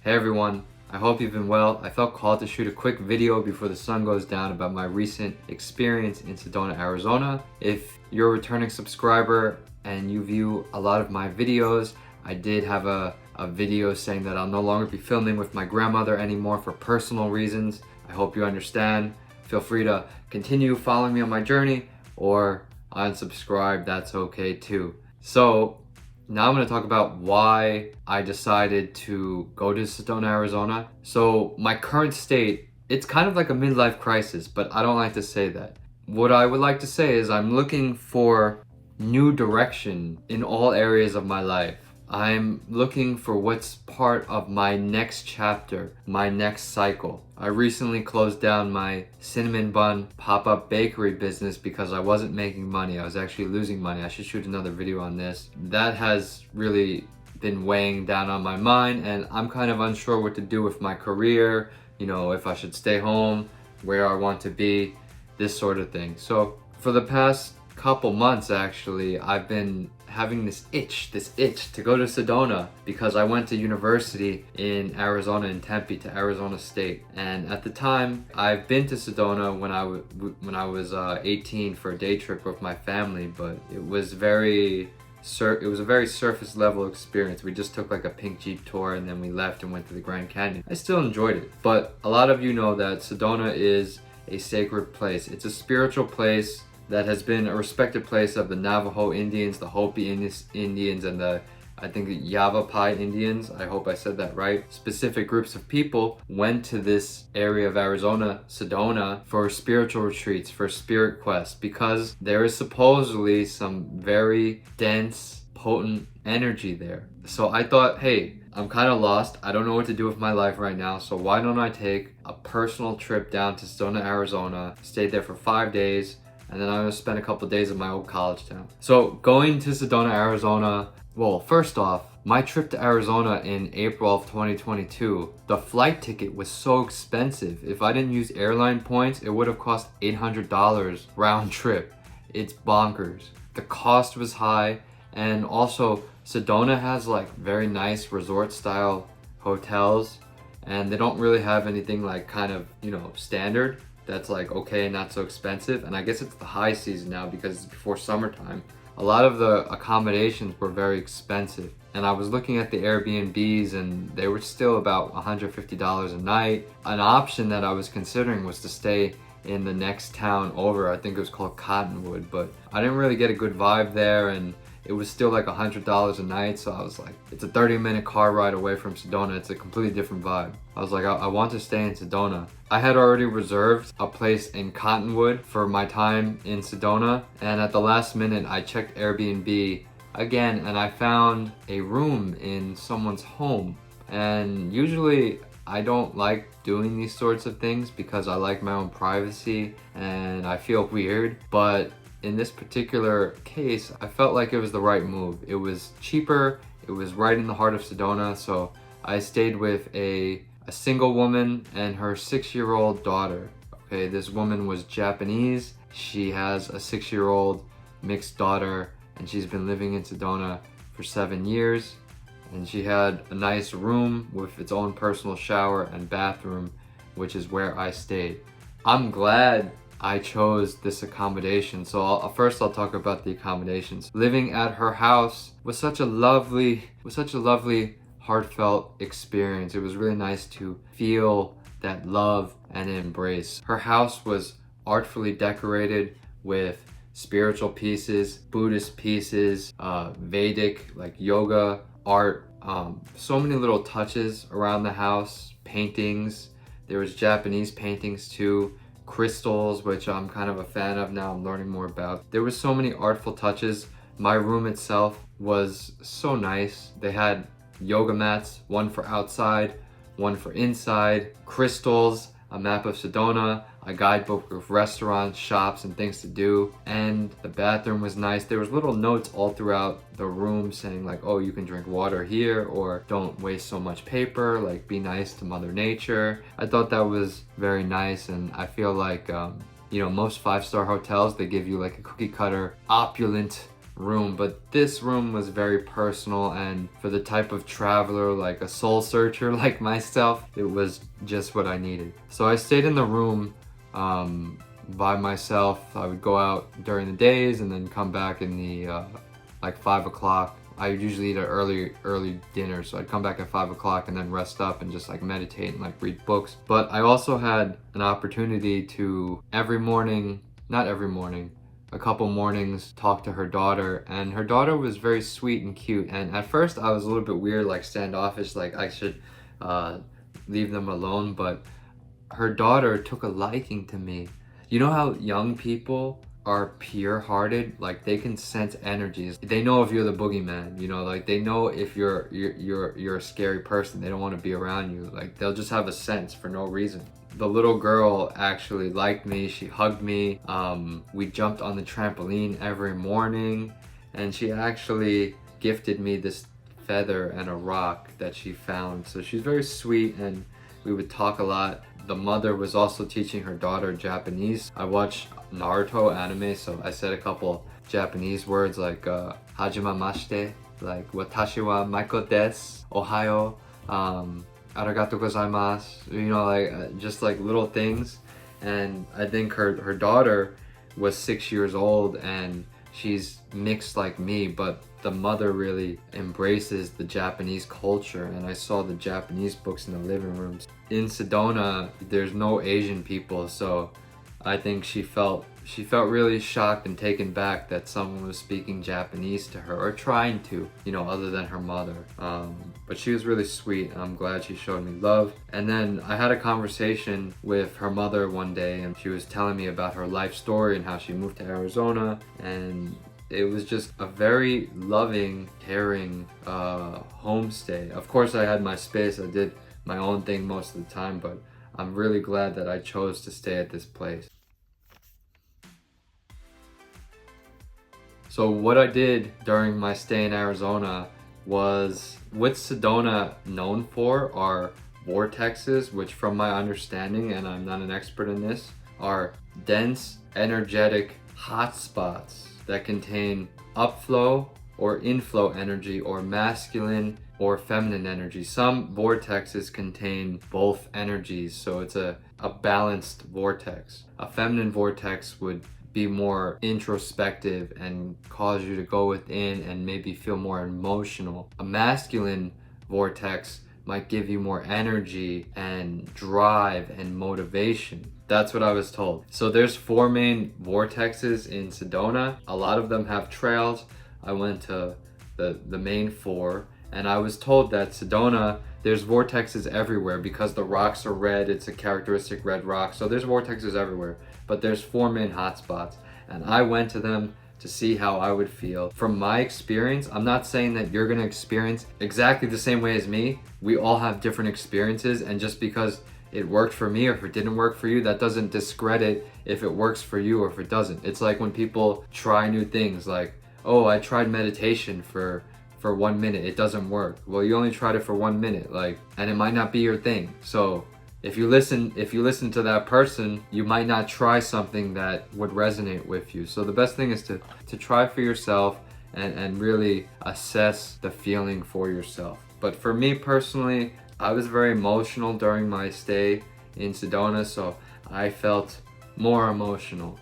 Hey everyone, I hope you've been well. I felt called to shoot a quick video before the sun goes down about my recent experience in Sedona, Arizona. If you're a returning subscriber and you view a lot of my videos, I did have a video saying that I'll no longer be filming with my grandmother anymore for personal reasons. I hope you understand. Feel free to continue following me on my journey or unsubscribe, that's okay too. So now I'm going to talk about why I decided to go to Sedona, Arizona. So my current state, it's kind of like a midlife crisis, but I don't like to say that. What I would like to say is I'm looking for new direction in all areas of my life. I'm looking for what's part of my next chapter, my next cycle. I recently closed down my cinnamon bun pop-up bakery business because I wasn't making money. I was actually losing money. I should shoot another video on this. That has really been weighing down on my mind, and I'm kind of unsure what to do with my career, you know, if I should stay home, where I want to be, this sort of thing. So for the past couple months actually, I've been having this itch to go to Sedona because I went to university in Arizona, in Tempe, to Arizona State. And at the time, I've been to Sedona when I was 18 for a day trip with my family, but it was a very surface level experience. We just took like a pink Jeep tour and then we left and went to the Grand Canyon. I still enjoyed it, but a lot of you know that Sedona is a sacred place. It's a spiritual place that has been a respected place of the Navajo Indians, the Hopi Indians, and I think the Yavapai Indians. I hope I said that right. Specific groups of people went to this area of Arizona, Sedona, for spiritual retreats, for spirit quests, because there is supposedly some very dense, potent energy there. So I thought, hey, I'm kind of lost. I don't know what to do with my life right now, so why don't I take a personal trip down to Sedona, Arizona, stayed there for 5 days, and then I'm gonna spend a couple of days in my old college town. So going to Sedona, Arizona, well, first off, my trip to Arizona in April of 2022, the flight ticket was so expensive. If I didn't use airline points, it would have cost $800 round trip. It's bonkers. The cost was high, and also Sedona has like very nice resort style hotels, and they don't really have anything like kind of, you know, standard that's like okay, not so expensive. And I guess it's the high season now because it's before summertime. A lot of the accommodations were very expensive, and I was looking at the Airbnbs and they were still about $150 a night. An option that I was considering was to stay in the next town over. I think it was called Cottonwood, but I didn't really get a good vibe there, and it was still like $100 a night. So I was like, it's a 30-minute car ride away from Sedona. It's a completely different vibe. I was like, I want to stay in Sedona. I had already reserved a place in Cottonwood for my time in Sedona, and at the last minute I checked Airbnb again and I found a room in someone's home. And usually I don't like doing these sorts of things because I like my own privacy and I feel weird, but in this particular case, I felt like it was the right move. It was cheaper, it was right in the heart of Sedona, so I stayed with a single woman and her 6-year-old daughter. Okay, this woman was Japanese. She has a 6-year-old mixed daughter, and she's been living in Sedona for 7 years. And she had a nice room with its own personal shower and bathroom, which is where I stayed. I'm glad I chose this accommodation. So first I'll talk about the accommodations. Living at her house was such a lovely, heartfelt experience. It was really nice to feel that love and embrace. Her house was artfully decorated with spiritual pieces, Buddhist pieces, Vedic, like yoga, art, so many little touches around the house, paintings. There was Japanese paintings too, crystals, which I'm kind of a fan of now. I'm learning more about. There was so many artful touches. My room itself was so nice. They had yoga mats, one for outside, one for inside, crystals, a map of Sedona, a guidebook with restaurants, shops, and things to do. And the bathroom was nice. There was little notes all throughout the room saying like, oh, you can drink water here, or don't waste so much paper, like be nice to Mother Nature. I thought that was very nice, and I feel like, you know, most 5-star hotels, they give you like a cookie cutter, opulent room, but this room was very personal, and for the type of traveler, like a soul searcher like myself, it was just what I needed. So I stayed in the room by myself. I would go out during the days and then come back in the like 5 o'clock. I usually eat an early dinner, so I'd come back at 5 o'clock and then rest up and just like meditate and like read books. But I also had an opportunity to every morning, not every morning, a couple mornings, talk to her daughter, and her daughter was very sweet and cute. And at first I was a little bit weird, like standoffish, like I should leave them alone, but her daughter took a liking to me. You know how young people are pure-hearted, like they can sense energies. They know if you're the boogeyman, you know, like they know if you're a scary person. They don't want to be around you. Like they'll just have a sense for no reason. The little girl actually liked me. She hugged me. We jumped on the trampoline every morning, and she actually gifted me this feather and a rock that she found. So she's very sweet, and we would talk a lot. The mother was also teaching her daughter Japanese. I watched Naruto anime, so I said a couple Japanese words like hajimamashite, like watashi wa Maiko desu, ohayo, arigatou gozaimasu, you know, like just like little things. And I think her daughter was 6 years old, and she's mixed like me, but the mother really embraces the Japanese culture, and I saw the Japanese books in the living rooms. In Sedona, there's no Asian people, so I think she felt really shocked and taken back that someone was speaking Japanese to her, or trying to, you know, other than her mother. But she was really sweet, and I'm glad she showed me love. And then I had a conversation with her mother one day, and she was telling me about her life story and how she moved to Arizona, and it was just a very loving, caring homestay. Of course, I had my space. I did my own thing most of the time, but I'm really glad that I chose to stay at this place. So what I did during my stay in Arizona was, what Sedona known for are vortexes, which from my understanding, and I'm not an expert in this, are dense, energetic hotspots that contain upflow or inflow energy, or masculine or feminine energy. Some vortexes contain both energies, so it's a balanced vortex. A feminine vortex would be more introspective and cause you to go within and maybe feel more emotional. A masculine vortex might give you more energy and drive and motivation. That's what I was told. So there's 4 main vortexes in Sedona. A lot of them have trails. I went to the main 4, and I was told that Sedona, there's vortexes everywhere because the rocks are red. It's a characteristic red rock. So there's vortexes everywhere, but there's 4 main hotspots, and I went to them to see how I would feel. From my experience, I'm not saying that you're gonna experience exactly the same way as me. We all have different experiences, and just because it worked for me or if it didn't work for you, that doesn't discredit if it works for you or if it doesn't. It's like when people try new things, like, oh, I tried meditation for 1 minute, it doesn't work. Well, you only tried it for 1 minute, like, and it might not be your thing. So if you listen to that person, you might not try something that would resonate with you. So the best thing is to try for yourself and really assess the feeling for yourself. But for me personally, I was very emotional during my stay in Sedona, so I felt more emotional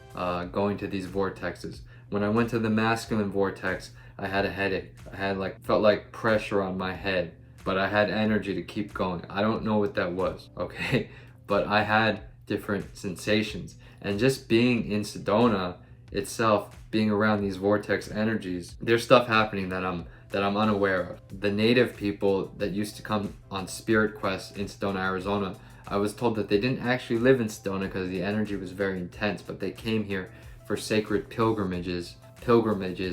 going to these vortexes. When I went to the masculine vortex, I had a headache. I had felt like pressure on my head, but I had energy to keep going. I don't know what that was, okay? But I had different sensations. And just being in Sedona itself, being around these vortex energies, there's stuff happening that I'm unaware of. The native people that used to come on spirit quests in Sedona, Arizona, I was told that they didn't actually live in Sedona because the energy was very intense, but they came here for sacred pilgrimages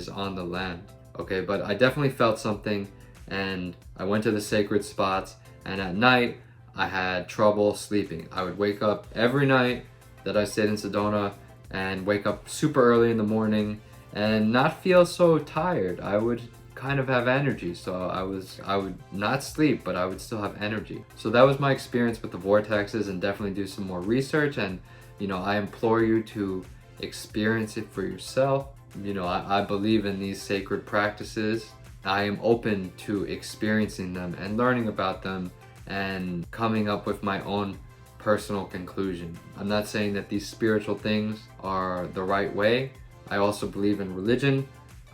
on the land. Okay, but I definitely felt something, and I went to the sacred spots, and at night I had trouble sleeping. I would wake up every night that I stayed in Sedona and wake up super early in the morning and not feel so tired. I would kind of have energy, so I would not sleep, but I would still have energy. So that was my experience with the vortexes, and definitely do some more research, and you know, I implore you to experience it for yourself. I believe in these sacred practices. I am open to experiencing them and learning about them and coming up with my own personal conclusion. I'm not saying that these spiritual things are the right way. I also believe in religion.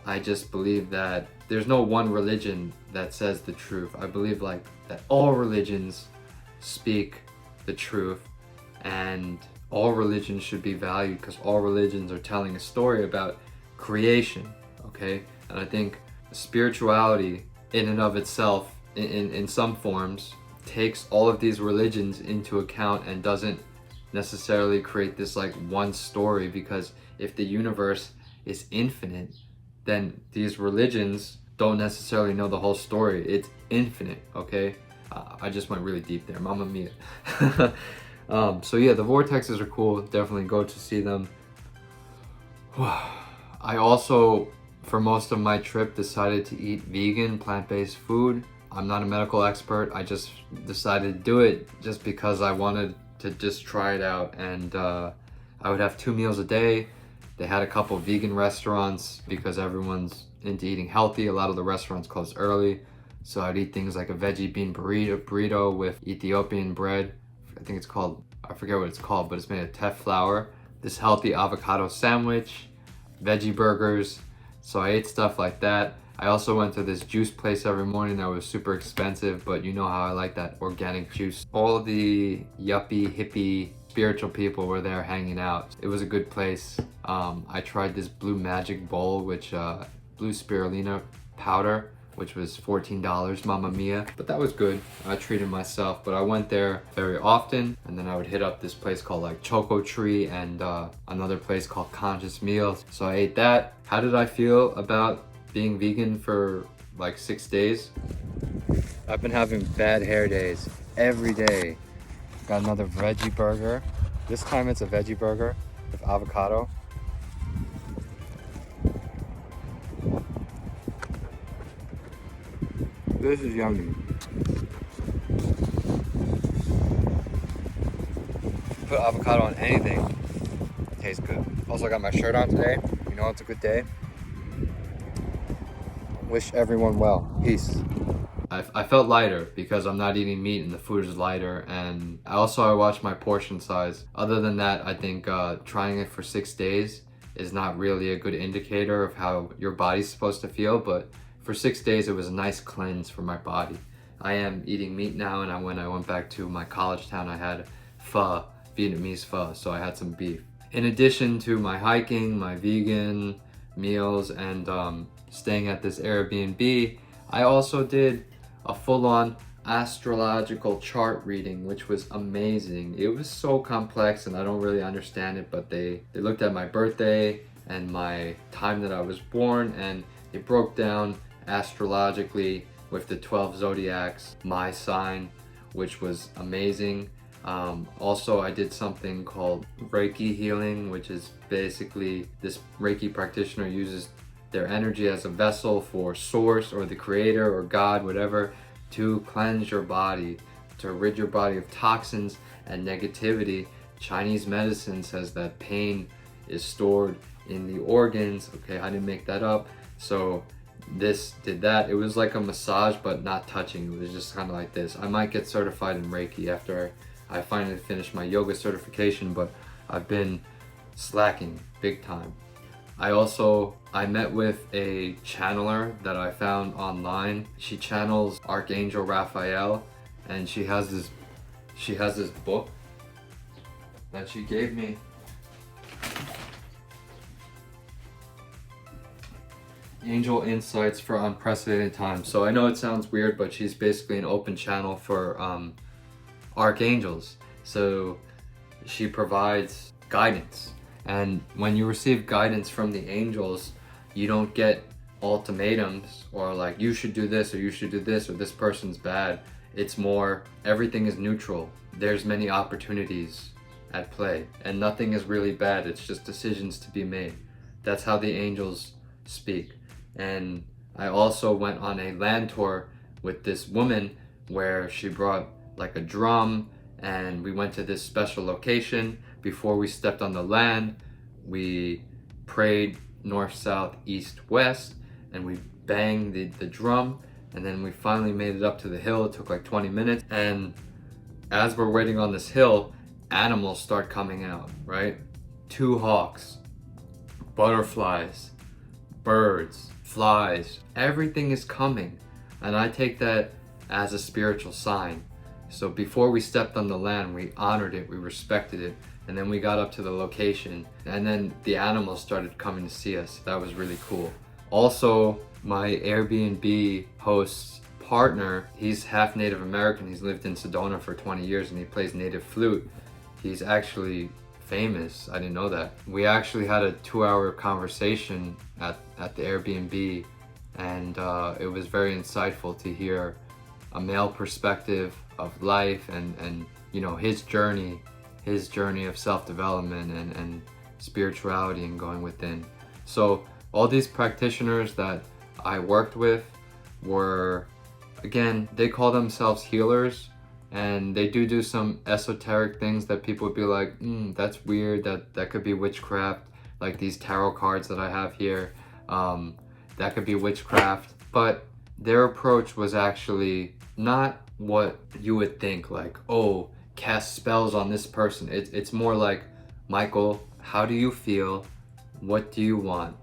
I just believe that there's no one religion that says the truth. I believe that all religions speak the truth, and all religions should be valued because all religions are telling a story about creation, okay? And I think spirituality in and of itself, in some forms, takes all of these religions into account and doesn't necessarily create this one story, because if the universe is infinite, then these religions don't necessarily know the whole story. It's infinite, okay? I just went really deep there, mamma mia. So yeah, the Vortexes are cool. Definitely go to see them. I also, for most of my trip, decided to eat vegan, plant-based food. I'm not a medical expert. I just decided to do it just because I wanted to just try it out. And I would have 2 meals a day. They had a couple vegan restaurants because everyone's into eating healthy. A lot of the restaurants close early. So I'd eat things like a veggie bean burrito with Ethiopian bread. I think it's called, I forget what it's called, but it's made of teff flour. This healthy avocado sandwich, veggie burgers. So I ate stuff like that. I also went to this juice place every morning that was super expensive, but you know how I like that organic juice. All the yuppie, hippie, spiritual people were there hanging out. It was a good place. I tried this blue magic bowl, which blue spirulina powder, which was $14, mamma mia. But that was good. I treated myself, but I went there very often. And then I would hit up this place called Choco Tree and another place called Conscious Meals. So I ate that. How did I feel about being vegan for 6 days? I've been having bad hair days every day. Got another veggie burger. This time it's a veggie burger with avocado. This is yummy. Put avocado on anything, it tastes good. Also got my shirt on today. You know it's a good day. Wish everyone well. Peace. I felt lighter because I'm not eating meat and the food is lighter, and I watched my portion size. Other than that, I think trying it for 6 days is not really a good indicator of how your body's supposed to feel, but for 6 days it was a nice cleanse for my body. I am eating meat now, and when I went back to my college town, I had pho, Vietnamese pho, so I had some beef. In addition to my hiking, my vegan meals, and staying at this Airbnb, I also did a full-on astrological chart reading, which was amazing. It was so complex and I don't really understand it, but they looked at my birthday and my time that I was born, and they broke down astrologically with the 12 zodiacs, my sign, which was amazing. Also, I did something called Reiki healing, which is basically this Reiki practitioner uses their energy as a vessel for source or the creator or God, whatever, to cleanse your body, to rid your body of toxins and negativity. Chinese medicine says that pain is stored in the organs. Okay, I didn't make that up. So this did that. It was like a massage, but not touching. It was just kind of like this. I might get certified in Reiki after I finally finish my yoga certification, but I've been slacking big time. I met with a channeler that I found online. She channels Archangel Raphael, and she has this book that she gave me. Angel Insights for Unprecedented Times. So I know it sounds weird, but she's basically an open channel for archangels. So she provides guidance. And when you receive guidance from the angels, you don't get ultimatums or you should do this or you should do this or this person's bad. It's more, everything is neutral. There's many opportunities at play and nothing is really bad. It's just decisions to be made. That's how the angels speak. And I also went on a land tour with this woman where she brought a drum, and we went to this special location. Before we stepped on the land, we prayed north, south, east, west, and we banged the drum, and then we finally made it up to the hill. It took like 20 minutes, and as we're waiting on this hill, animals start coming out, right? Two hawks, butterflies, birds, flies, everything is coming. And I take that as a spiritual sign. So before we stepped on the land, we honored it, we respected it, and then we got up to the location, and then the animals started coming to see us. That was really cool. Also, my Airbnb host's partner, he's half Native American. He's lived in Sedona for 20 years and he plays native flute. He's actually famous. I didn't know that. We actually had a 2-hour conversation at the Airbnb, and it was very insightful to hear a male perspective of life and you know, his journey of self-development and spirituality and going within. So all these practitioners that I worked with were, again, they call themselves healers, and they do some esoteric things that people would be like, that's weird, that could be witchcraft, like these tarot cards that I have here, that could be witchcraft. But their approach was actually not what you would think, like, oh, cast spells on this person. It's more like, Michael, how do you feel? What do you want?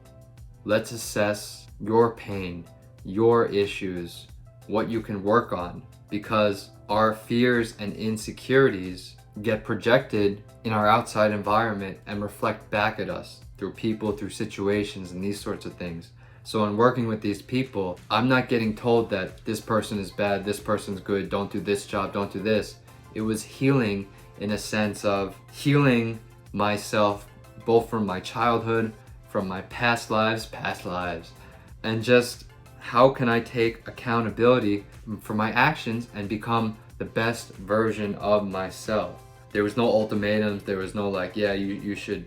Let's assess your pain, your issues, what you can work on, because our fears and insecurities get projected in our outside environment and reflect back at us through people, through situations, and these sorts of things. So in working with these people, I'm not getting told that this person is bad, this person's good, don't do this job, don't do this. It was healing in a sense of healing myself, both from my childhood, from my past lives, and just how can I take accountability for my actions and become the best version of myself. There was no ultimatums, there was no like, yeah, you should,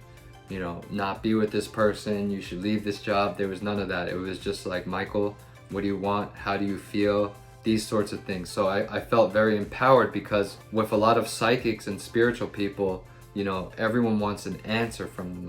you know, not be with this person, you should leave this job. There was none of that. It was just like, Michael, what do you want? How do you feel? These sorts of things. So I felt very empowered, because with a lot of psychics and spiritual people, you know, everyone wants an answer from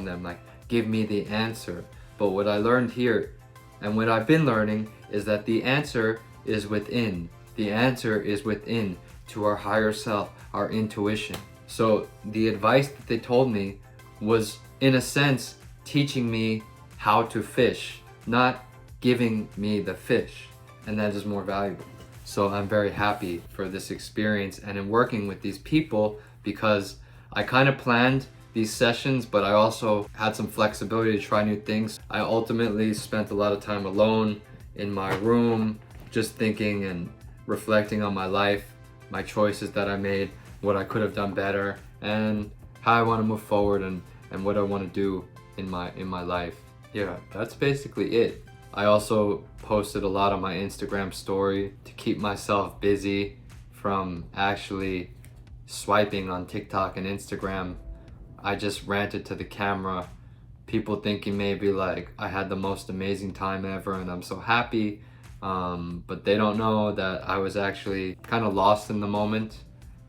them, like, give me the answer. But what I learned here, and what I've been learning, is that the answer is within. The answer is within, to our higher self, our intuition. So the advice that they told me was, in a sense, teaching me how to fish, not giving me the fish. And that is more valuable. So I'm very happy for this experience and in working with these people, because I kind of planned these sessions, but I also had some flexibility to try new things. I ultimately spent a lot of time alone in my room, just thinking and reflecting on my life, my choices that I made, what I could have done better, and how I want to move forward and what I want to do in my life. Yeah, that's basically it. I also posted a lot on my Instagram story to keep myself busy from actually swiping on TikTok and Instagram. I just ranted to the camera, people thinking maybe like I had the most amazing time ever and I'm so happy, but they don't know that I was actually kind of lost in the moment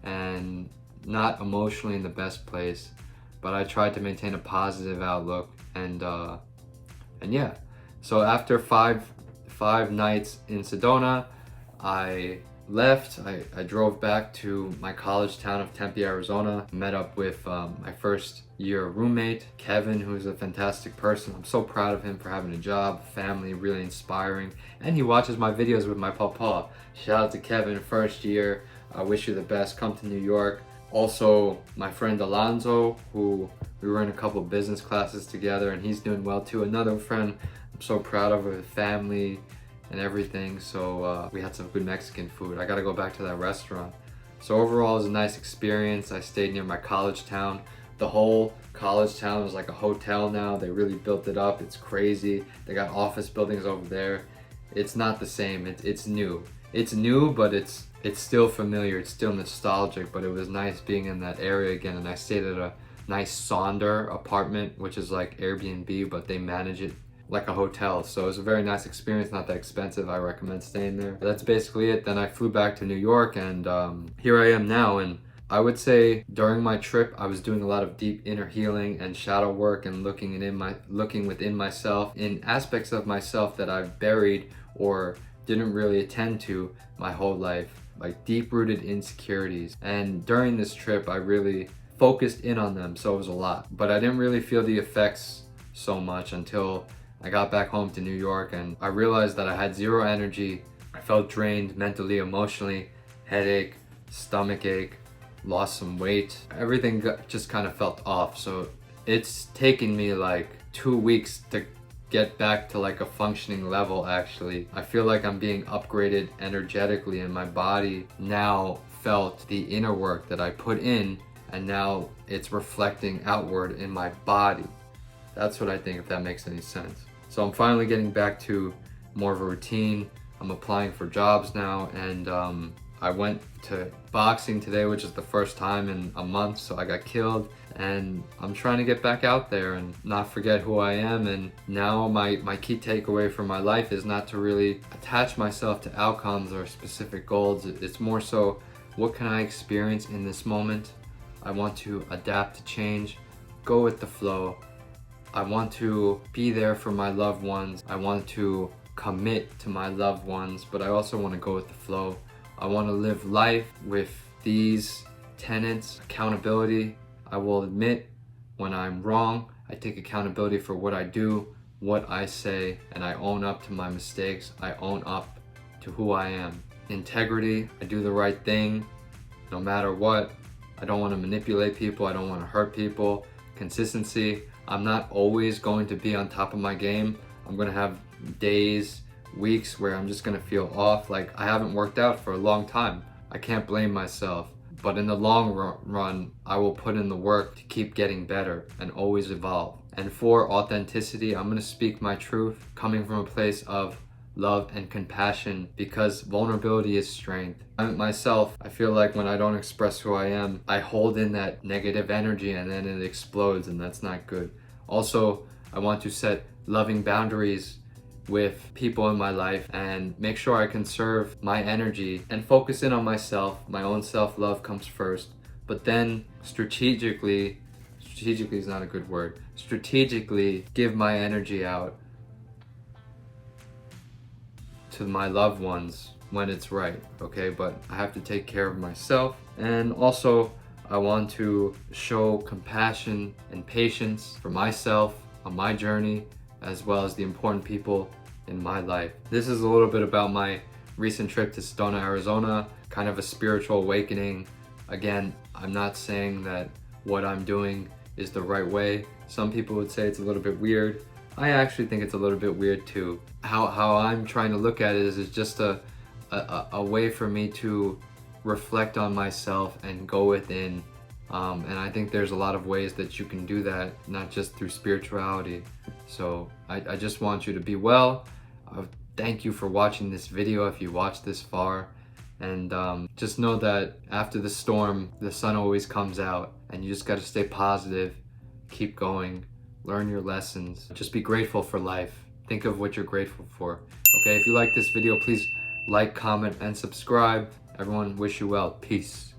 and not emotionally in the best place. But I tried to maintain a positive outlook, and yeah. So after five nights in Sedona, I left. I drove back to my college town of Tempe, Arizona. Met up with my first year roommate, Kevin, who's a fantastic person. I'm so proud of him for having a job, family, really inspiring. And he watches my videos with my papa. Shout out to Kevin, first year. I wish you the best. Come to New York. Also, my friend Alonzo, who we were in a couple of business classes together, and he's doing well too. Another friend I'm so proud of, with family and everything. So we had some good Mexican food. I gotta go back to that restaurant. So overall, it was a nice experience. I stayed near my college town. The whole college town is like a hotel now. They really built it up. It's crazy. They got office buildings over there. It's not the same. It's new. It's new, but it's still familiar. It's still nostalgic, but it was nice being in that area again. And I stayed at a nice Sonder apartment, which is like Airbnb, but they manage it like a hotel. So it was a very nice experience, not that expensive. I recommend staying there. But that's basically it. Then I flew back to New York, and here I am now. And I would say during my trip, I was doing a lot of deep inner healing and shadow work and looking within myself in aspects of myself that I've buried or didn't really attend to my whole life, like deep-rooted insecurities. And during this trip, I really focused in on them, so it was a lot. But I didn't really feel the effects so much until I got back home to New York, and I realized that I had zero energy. I felt drained mentally, emotionally, headache, stomach ache, lost some weight. Everything just kind of felt off. So it's taken me like 2 weeks to get back to like a functioning level. Actually, I feel like I'm being upgraded energetically, and my body now felt the inner work that I put in, and now it's reflecting outward in my body. That's what I think, if that makes any sense. So I'm finally getting back to more of a routine. I'm applying for jobs now, and I went to boxing today, which is the first time in a month, so I got killed. And I'm trying to get back out there and not forget who I am. And now my key takeaway from my life is not to really attach myself to outcomes or specific goals. It's more so, what can I experience in this moment? I want to adapt to change, go with the flow. I want to be there for my loved ones. I want to commit to my loved ones, but I also want to go with the flow. I want to live life with these tenets: accountability. I will admit when I'm wrong. I take accountability for what I do, what I say, and I own up to my mistakes. I own up to who I am. Integrity. I do the right thing no matter what. I don't want to manipulate people. I don't want to hurt people. Consistency. I'm not always going to be on top of my game. I'm going to have days, weeks where I'm just going to feel off. Like, I haven't worked out for a long time. I can't blame myself. But in the long run, I will put in the work to keep getting better and always evolve. And for authenticity, I'm going to speak my truth, coming from a place of love and compassion, because vulnerability is strength. I feel like when I don't express who I am, I hold in that negative energy and then it explodes, and that's not good. Also, I want to set loving boundaries with people in my life and make sure I conserve my energy and focus in on myself. My own self-love comes first, but then strategically is not a good word, strategically give my energy out to my loved ones when it's right, okay? But I have to take care of myself. And also, I want to show compassion and patience for myself on my journey, as well as the important people in my life. This is a little bit about my recent trip to Sedona, Arizona, kind of a spiritual awakening. Again, I'm not saying that what I'm doing is the right way. Some people would say it's a little bit weird. I actually think it's a little bit weird too. How I'm trying to look at it is just a way for me to reflect on myself and go within. And I think there's a lot of ways that you can do that, not just through spirituality. So I just want you to be well. Thank you for watching this video if you watched this far. And just know that after the storm, the sun always comes out, and you just got to stay positive, keep going, learn your lessons. Just be grateful for life. Think of what you're grateful for. Okay, if you like this video, please like, comment, and subscribe. Everyone, wish you well. Peace.